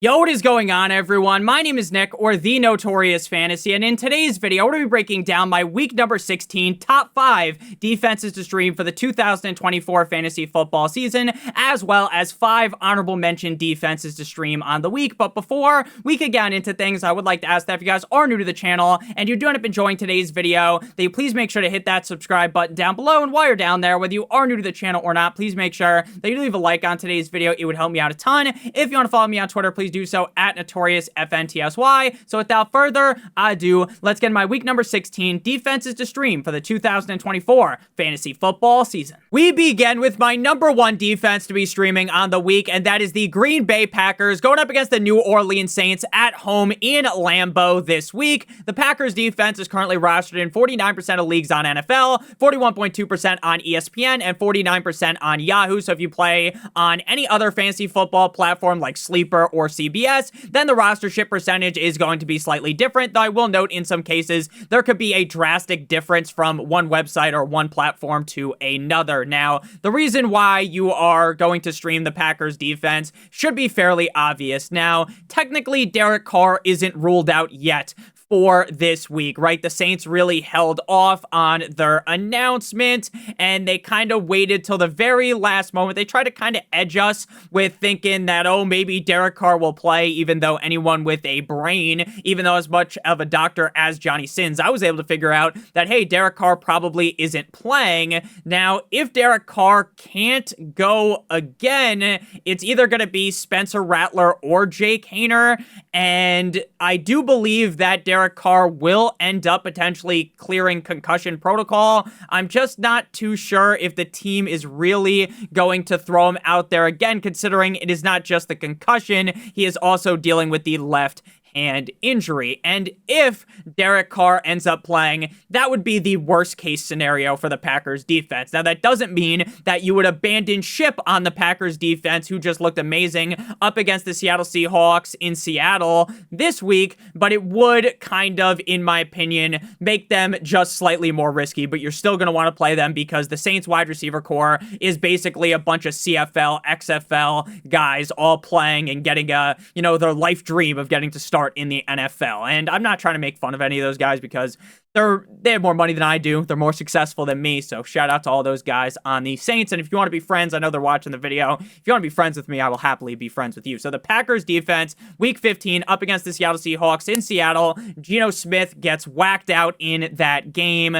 Yo, what is going on, everyone? My name is Nick, or the Notorious Fantasy, and in today's video, we're going to be breaking down my week number 16 top 5 defenses to stream for the 2024 fantasy football season, as well as 5 honorable mention defenses to stream on the week. But before we could get into things, I would like to ask that if you guys are new to the channel and you do end up enjoying today's video, that you please make sure to hit that subscribe button down below. And while you're down there, whether you are new to the channel or not, please make sure that you leave a like on today's video. It would help me out a ton. If you want to follow me on Twitter, please do so at NotoriousFantasy. So without further ado, let's get in my week number 16 defenses to stream for the 2024 fantasy football season. We begin with my number 1 defense to be streaming on the week, and that is the Green Bay Packers going up against the New Orleans Saints at home in Lambeau this week. The Packers defense is currently rostered in 49% of leagues on NFL, 41.2% on ESPN, and 49% on Yahoo. So if you play on any other fantasy football platform like Sleeper or CBS, then the rostership percentage is going to be slightly different, though I will note in some cases there could be a drastic difference from one website or one platform to another. Now, the reason why you are going to stream the Packers defense should be fairly obvious. Now, technically, Derek Carr isn't ruled out yet for this week, right? The Saints really held off on their announcement, and they kind of waited till the very last moment. They tried to kind of edge us with thinking that, oh, maybe Derek Carr will play, even though anyone with a brain, even though as much of a doctor as Johnny Sins, I was able to figure out that, hey, Derek Carr probably isn't playing. Now, if Derek Carr can't go again, it's either going to be Spencer Rattler or Jake Haener, and I do believe that Derek Carr will end up potentially clearing concussion protocol. I'm just not too sure if the team is really going to throw him out there again, considering it is not just the concussion, he is also dealing with the left hand injury. And if Derek Carr ends up playing, that would be the worst case scenario for the Packers defense. Now, that doesn't mean that you would abandon ship on the Packers defense, who just looked amazing up against the Seattle Seahawks in Seattle this week, but it would kind of, in my opinion, make them just slightly more risky. But you're still going to want to play them because the Saints wide receiver core is basically a bunch of CFL, XFL guys all playing and getting their life dream of getting to start in the NFL. And I'm not trying to make fun of any of those guys because they have more money than I do. They're more successful than me. So shout out to all those guys on the Saints. And if you want to be friends, I know they're watching the video. If you want to be friends with me, I will happily be friends with you. So the Packers defense, week 15, up against the Seattle Seahawks in Seattle. Geno Smith gets whacked out in that game.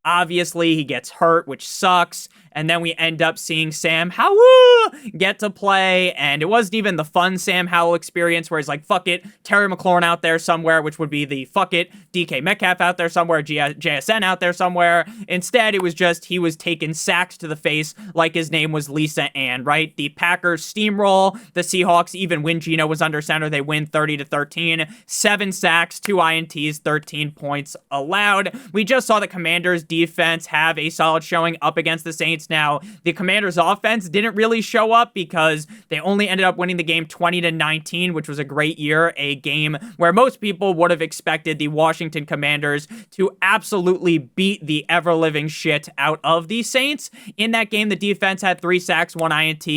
Obviously, he gets hurt, which sucks. And then we end up seeing Sam Howell get to play. And it wasn't even the fun Sam Howell experience where he's like, fuck it, Terry McLaurin out there somewhere, which would be the fuck it, DK Metcalf out there somewhere, JSN out there somewhere. Instead, it was just he was taking sacks to the face like his name was Lisa Ann, right? The Packers steamroll the Seahawks. Even when Geno was under center, they win 30-13. 7 sacks, 2 INTs, 13 points allowed. We just saw the Commanders defense have a solid showing up against the Saints. Now, the Commanders offense didn't really show up because they only ended up winning the game 20-19, which was a great year, a game where most people would have expected the Washington Commanders to absolutely beat the ever-living shit out of the Saints. In that game, the defense had 3 sacks, 1 INT,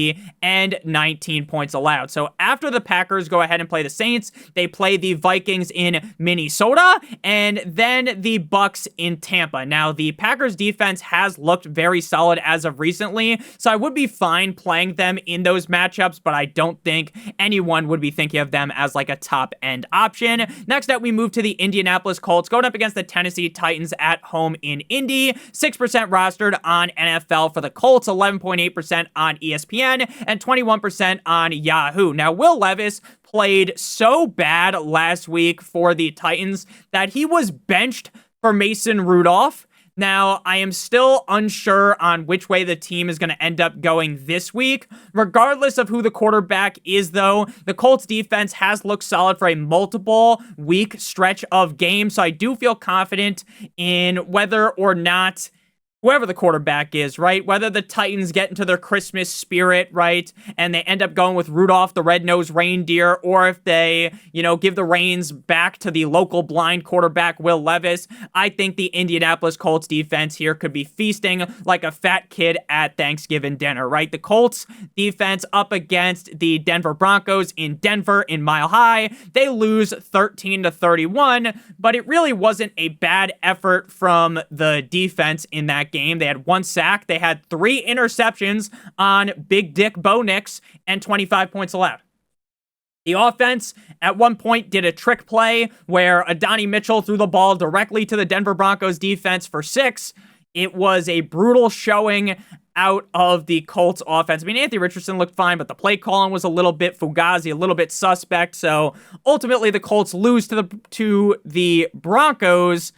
and 19 points allowed. So after the Packers go ahead and play the Saints, they play the Vikings in Minnesota, and then the Bucks in Tampa. Now, the Packers defense has looked very solid as of recently, so I would be fine playing them in those matchups, but I don't think anyone would be thinking of them as like a top-end option. Next up, we move to the Indianapolis Colts, going up against the Tennessee Titans at home in Indy. 6% rostered on NFL for the Colts, 11.8% on ESPN, and 21% on Yahoo. Now, Will Levis played so bad last week for the Titans that he was benched for Mason Rudolph. Now, I am still unsure on which way the team is going to end up going this week. Regardless of who the quarterback is, though, the Colts defense has looked solid for a multiple week stretch of games, so I do feel confident in whether or not whoever the quarterback is, right? Whether the Titans get into their Christmas spirit, right? And they end up going with Rudolph the Red-Nosed Reindeer, or if they, give the reins back to the local blind quarterback, Will Levis, I think the Indianapolis Colts defense here could be feasting like a fat kid at Thanksgiving dinner, right? The Colts defense up against the Denver Broncos in Denver in Mile High. They lose 13-31, but it really wasn't a bad effort from the defense in that game. They had 1 sack, they had 3 interceptions on Big Dick Bo Nix, and 25 points allowed. The offense at one point did a trick play where Adonai Mitchell threw the ball directly to the Denver Broncos defense for 6. It was a brutal showing out of the Colts offense. I mean, Anthony Richardson looked fine, but the play calling was a little bit fugazi, a little bit suspect. So ultimately the Colts lose to the Broncos.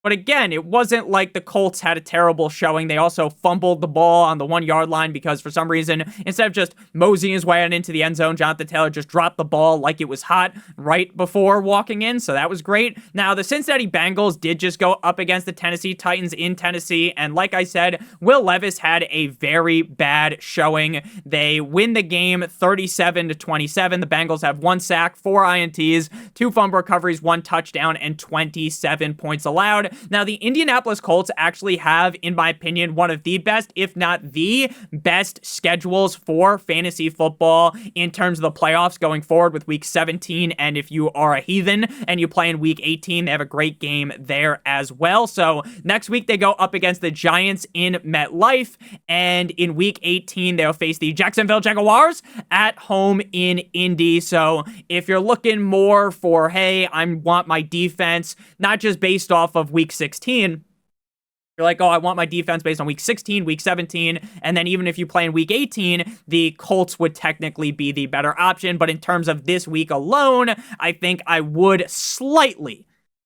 But again, it wasn't like the Colts had a terrible showing. They also fumbled the ball on the 1-yard line because for some reason, instead of just moseying his way on into the end zone, Jonathan Taylor just dropped the ball like it was hot right before walking in. So that was great. Now, the Cincinnati Bengals did just go up against the Tennessee Titans in Tennessee. And like I said, Will Levis had a very bad showing. They win the game 37-27. The Bengals have 1 sack, 4 INTs, 2 fumble recoveries, 1 touchdown, and 27 points allowed. Now, the Indianapolis Colts actually have, in my opinion, one of the best, if not the best schedules for fantasy football in terms of the playoffs going forward with week 17. And if you are a heathen and you play in week 18, they have a great game there as well. So next week, they go up against the Giants in MetLife. And in week 18, they'll face the Jacksonville Jaguars at home in Indy. So if you're looking more for, hey, I want my defense, not just based off of week 16, you're like, oh, I want my defense based on week 16, week 17, and then even if you play in week 18, the Colts would technically be the better option. But in terms of this week alone, I think I would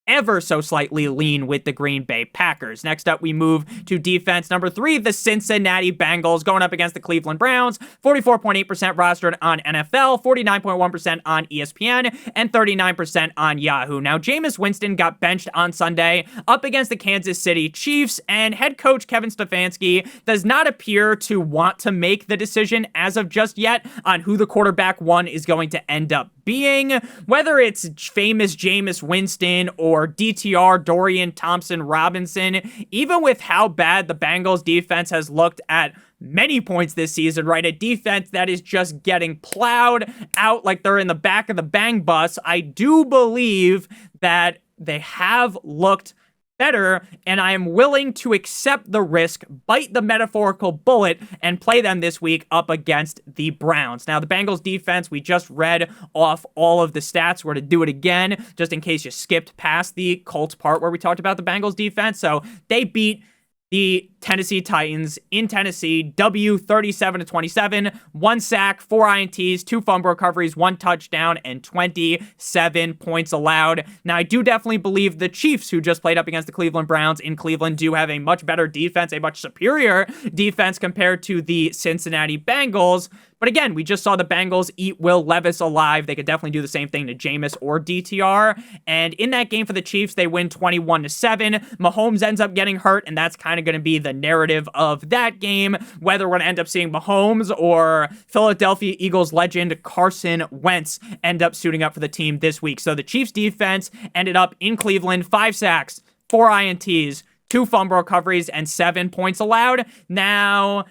ever so slightly lean with the Green Bay Packers. Next up, we move to defense number 3, the Cincinnati Bengals going up against the Cleveland Browns, 44.8% rostered on NFL, 49.1% on ESPN, and 39% on Yahoo. Now, Jameis Winston got benched on Sunday up against the Kansas City Chiefs, and head coach Kevin Stefanski does not appear to want to make the decision as of just yet on who the quarterback 1 is going to end up being, whether it's famous Jameis Winston or DTR Dorian Thompson-Robinson. Even with how bad the Bengals defense has looked at many points this season, right? A defense that is just getting plowed out like they're in the back of the bang bus. I do believe that they have looked better, and I am willing to accept the risk, bite the metaphorical bullet, and play them this week up against the Browns. Now, the Bengals defense, we just read off all of the stats. We're to do it again, just in case you skipped past the Colts part where we talked about the Bengals defense. So they beat the Tennessee Titans in Tennessee, W 37-27, 1 sack, 4 INTs, 2 fumble recoveries, 1 touchdown, and 27 points allowed. Now, I do definitely believe the Chiefs, who just played up against the Cleveland Browns in Cleveland, do have a much better defense, a much superior defense compared to the Cincinnati Bengals. But again, we just saw the Bengals eat Will Levis alive. They could definitely do the same thing to Jameis or DTR. And in that game for the Chiefs, they win 21-7. Mahomes ends up getting hurt, and that's kind of going to be the narrative of that game, whether we're going to end up seeing Mahomes or Philadelphia Eagles legend Carson Wentz end up suiting up for the team this week. So the Chiefs defense ended up in Cleveland, 5 sacks, 4 INTs, 2 fumble recoveries, and 7 points allowed. Now,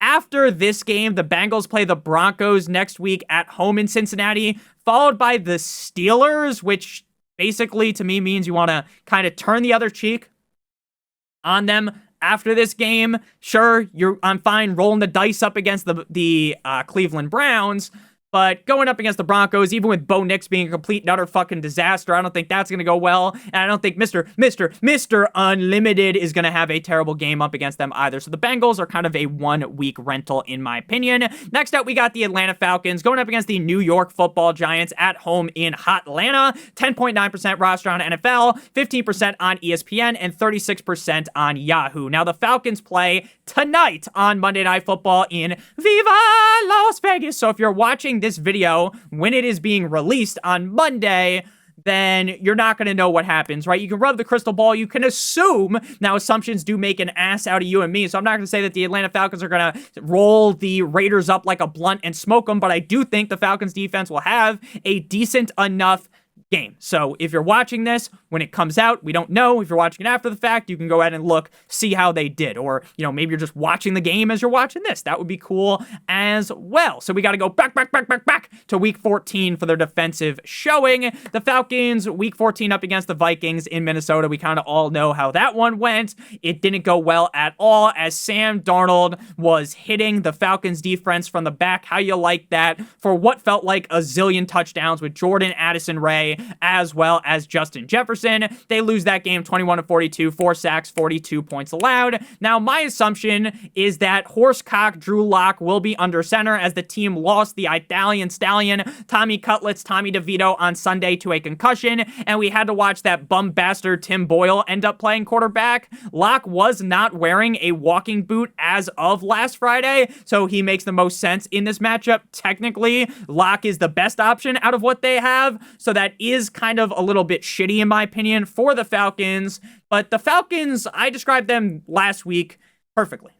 after this game, the Bengals play the Broncos next week at home in Cincinnati, followed by the Steelers, which basically to me means you want to kind of turn the other cheek on them after this game. Sure, I'm fine rolling the dice up against the Cleveland Browns, but going up against the Broncos, even with Bo Nix being a complete and utter fucking disaster, I don't think that's going to go well. And I don't think Mr. Unlimited is going to have a terrible game up against them either. So the Bengals are kind of a 1-week rental, in my opinion. Next up, we got the Atlanta Falcons going up against the New York Football Giants at home in Hotlanta. 10.9% roster on NFL, 15% on ESPN, and 36% on Yahoo. Now, the Falcons play tonight on Monday Night Football in Viva Las Vegas. So if you're watching this video when it is being released on Monday, then you're not going to know what happens, right? You can rub the crystal ball. You can assume. Now, assumptions do make an ass out of you and me, so I'm not going to say that the Atlanta Falcons are going to roll the Raiders up like a blunt and smoke them, but I do think the Falcons defense will have a decent enough game. So if you're watching this when it comes out, we don't know. If you're watching it after the fact, you can go ahead and look, see how they did. Or, maybe you're just watching the game as you're watching this. That would be cool as well. So we got to go back to week 14 for their defensive showing. The Falcons, week 14 up against the Vikings in Minnesota. We kind of all know how that one went. It didn't go well at all as Sam Darnold was hitting the Falcons defense from the back. How you like that for what felt like a zillion touchdowns with Jordan Addison Ray as well as Justin Jefferson. They lose that game 21-42, 4 sacks, 42 points allowed. Now, my assumption is that horsecock Drew Lock will be under center as the team lost the Italian stallion Tommy Cutlets, Tommy DeVito on Sunday to a concussion, and we had to watch that bum bastard Tim Boyle end up playing quarterback. Lock was not wearing a walking boot as of last Friday, so he makes the most sense in this matchup. Technically, Lock is the best option out of what they have, so that is kind of a little bit shitty in my opinion for the Falcons, but the Falcons, I described them last week perfectly.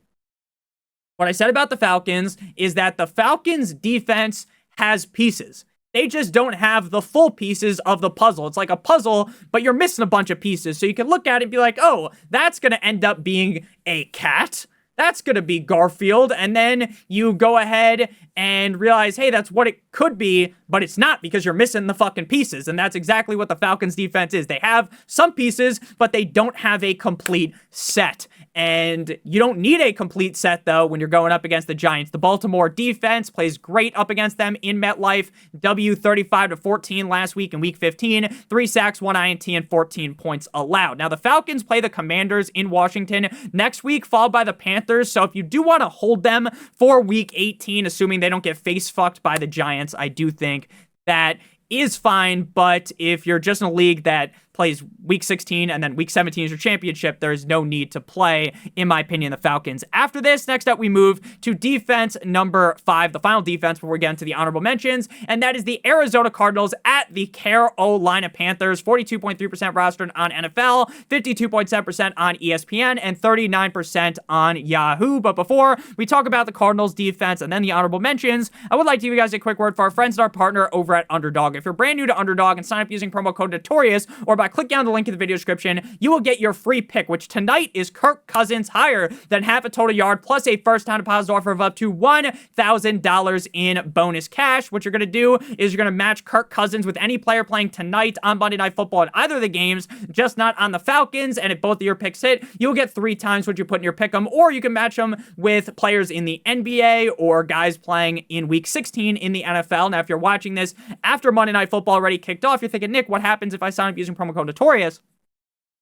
What I said about the Falcons is that the Falcons defense has pieces. They just don't have the full pieces of the puzzle. It's like a puzzle, but you're missing a bunch of pieces. So you can look at it and be like, oh, that's going to end up being a cat. That's going to be Garfield. And then you go ahead and realize, hey, that's what it could be, but it's not because you're missing the fucking pieces. And that's exactly what the Falcons defense is. They have some pieces, but they don't have a complete set. And you don't need a complete set, though, when you're going up against the Giants. The Baltimore defense plays great up against them in MetLife. W 35-14 last week in week 15. 3 sacks, 1 INT, and 14 points allowed. Now, the Falcons play the Commanders in Washington next week, followed by the Panthers. So if you do want to hold them for week 18, assuming they don't get face fucked by the Giants, I do think that is fine. But if you're just in a league that plays week 16 and then week 17 is your championship, there's no need to play, in my opinion, the Falcons. After this, next up, we move to defense number 5, the final defense before we get into the honorable mentions, and that is the Arizona Cardinals at the Carolina Panthers. 42.3% rostered on NFL, 52.7% on ESPN, and 39% on Yahoo. But before we talk about the Cardinals defense and then the honorable mentions, I would like to give you guys a quick word for our friends and our partner over at Underdog. If you're brand new to Underdog and sign up using promo code Notorious, or by clicking on the link in the video description, you will get your free pick, which tonight is Kirk Cousins higher than half a total yard, plus a first-time deposit offer of up to $1,000 in bonus cash. What you're going to do is you're going to match Kirk Cousins with any player playing tonight on Monday Night Football in either of the games, just not on the Falcons, and if both of your picks hit, you'll get 3 times what you put in your pick'em, or you can match them with players in the NBA or guys playing in Week 16 in the NFL. Now, if you're watching this after Monday Night Football already kicked off, you're thinking, Nick, what happens if I sign up using promo code Notorious?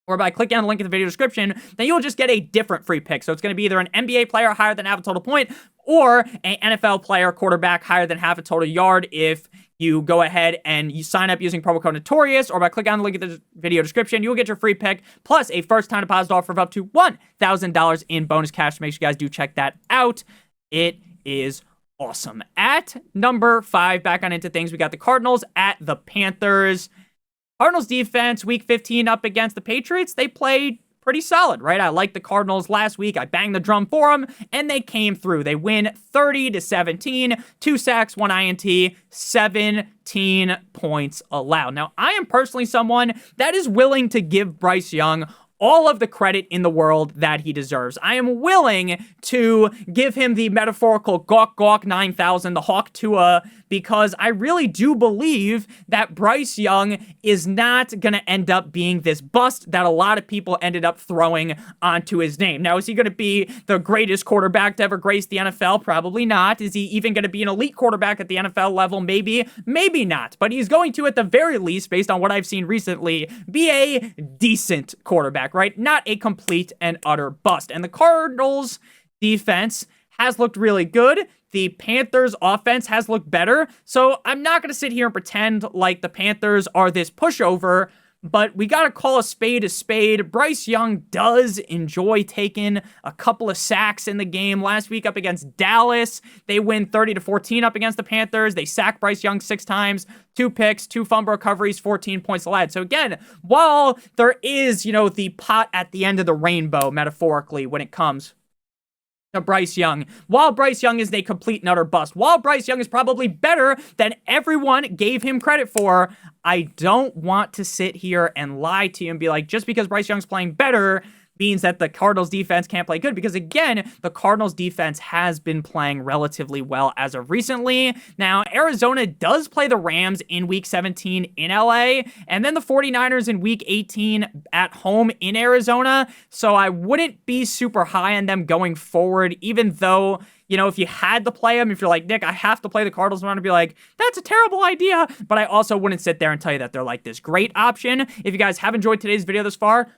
Or by clicking on the link in the video description, then you'll just get a different free pick. So it's going to be either an NBA player higher than half a total point or an NFL player quarterback higher than half a total yard if you go ahead and you sign up using promo code Notorious, or by clicking on the link in the video description, you'll get your free pick plus a first-time deposit offer of up to $1,000 in bonus cash. Make sure you guys do check that out. It is awesome. At number 5, back on into things, we got the Cardinals at the Panthers. Cardinals defense, week 15 up against the Patriots, they played pretty solid, right? I liked the Cardinals last week. I banged the drum for them, and they came through. They win 30-17, 2 sacks, 1 INT, 17 points allowed. Now, I am personally someone that is willing to give Bryce Young all of the credit in the world that he deserves. I am willing to give him the metaphorical gawk gawk 9000, the Hawk Tua, because I really do believe that Bryce Young is not going to end up being this bust that a lot of people ended up throwing onto his name. Now, is he going to be the greatest quarterback to ever grace the NFL? Probably not. Is he even going to be an elite quarterback at the NFL level? Maybe, maybe not. But he's going to, at the very least, based on what I've seen recently, be a decent quarterback, right? Not a complete and utter bust. And the Cardinals defense has looked really good. The Panthers offense has looked better. So I'm not going to sit here and pretend like the Panthers are this pushover, but we got to call a spade a spade. Bryce Young does enjoy taking a couple of sacks in the game. Last week up against Dallas, they win 30-14 up against the Panthers. They sack Bryce Young 6 times, 2 picks, 2 fumble recoveries, 14 points allowed. So again, while there is, the pot at the end of the rainbow, metaphorically, when it comes to Bryce Young, while Bryce Young is a complete and utter bust, while Bryce Young is probably better than everyone gave him credit for, I don't want to sit here and lie to you and be like, just because Bryce Young's playing better means that the Cardinals defense can't play good, because again, the Cardinals defense has been playing relatively well as of recently. Now, Arizona does play the Rams in week 17 in LA, and then the 49ers in week 18 at home in Arizona. So I wouldn't be super high on them going forward, even though, if you had to play them, if you're like, Nick, I have to play the Cardinals, I'm going to be like, that's a terrible idea. But I also wouldn't sit there and tell you that they're like this great option. If you guys have enjoyed today's video this far,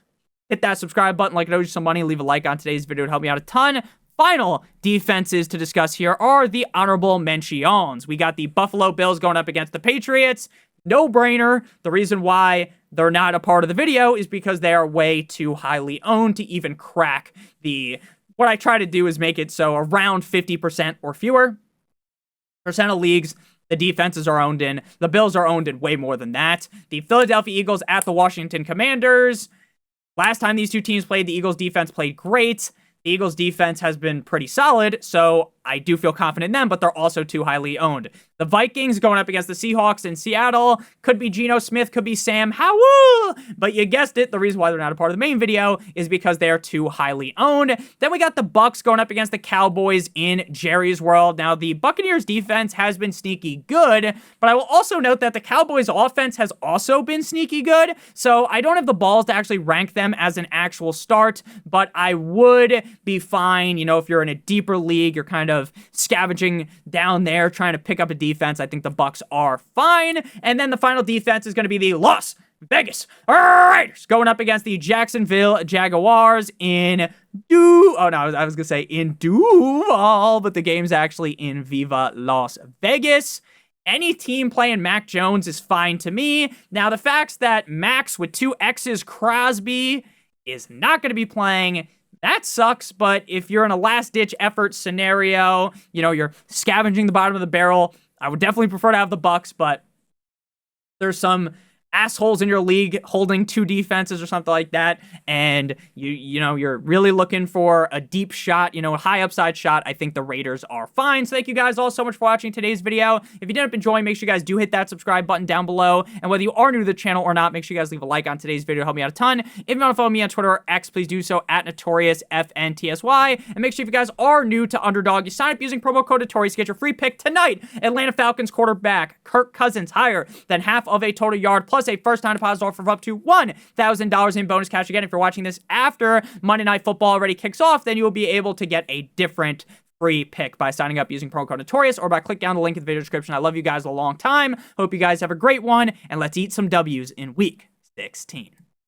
hit that subscribe button like it owes you some money. Leave a like on today's video. It would help me out a ton. Final defenses to discuss here are the honorable mentions. We got the Buffalo Bills going up against the Patriots. No brainer. The reason why they're not a part of the video is because they are way too highly owned to even crack the... What I try to do is make it so around 50% or fewer percent of leagues, the defenses are owned in. The Bills are owned in way more than that. The Philadelphia Eagles at the Washington Commanders. Last time these two teams played, the Eagles defense played great. The Eagles defense has been pretty solid, so I do feel confident in them, but they're also too highly owned. The Vikings going up against the Seahawks in Seattle. Could be Geno Smith, could be Sam Howell. But you guessed it, the reason why they're not a part of the main video is because they're too highly owned. Then we got the Bucs going up against the Cowboys in Jerry's World. Now, the Buccaneers defense has been sneaky good, but I will also note that the Cowboys offense has also been sneaky good. So I don't have the balls to actually rank them as an actual start, but I would be fine. If you're in a deeper league, you're kind of scavenging down there, trying to pick up a defense, I think the Bucs are fine. And then the final defense is going to be the Las Vegas Raiders going up against the Jacksonville Jaguars in in Duval, but the game's actually in Viva Las Vegas. Any team playing Mac Jones is fine to me. Now, the facts that Max with 2 X's Crosby is not going to be playing, that sucks, but if you're in a last-ditch effort scenario, you're scavenging the bottom of the barrel, I would definitely prefer to have the Bucs, but there's some assholes in your league holding 2 defenses or something like that, and you're really looking for a deep shot, a high upside shot, I think the Raiders are fine. So thank you guys all so much for watching today's video. If you did end up enjoying, make sure you guys do hit that subscribe button down below, and whether you are new to the channel or not, make sure you guys leave a like on today's video. It'll help me out a ton. If you want to follow me on Twitter or X, please do so at NotoriousFNTSY, and make sure if you guys are new to Underdog, you sign up using promo code Notorious to get your free pick tonight. Atlanta Falcons quarterback Kirk Cousins higher than half of a total yard, plus a first-time deposit offer of up to $1,000 in bonus cash. Again, if you're watching this after Monday Night Football already kicks off, then you will be able to get a different free pick by signing up using promo code Notorious or by clicking down the link in the video description. I love you guys a long time. Hope you guys have a great one, and let's eat some W's in Week 16.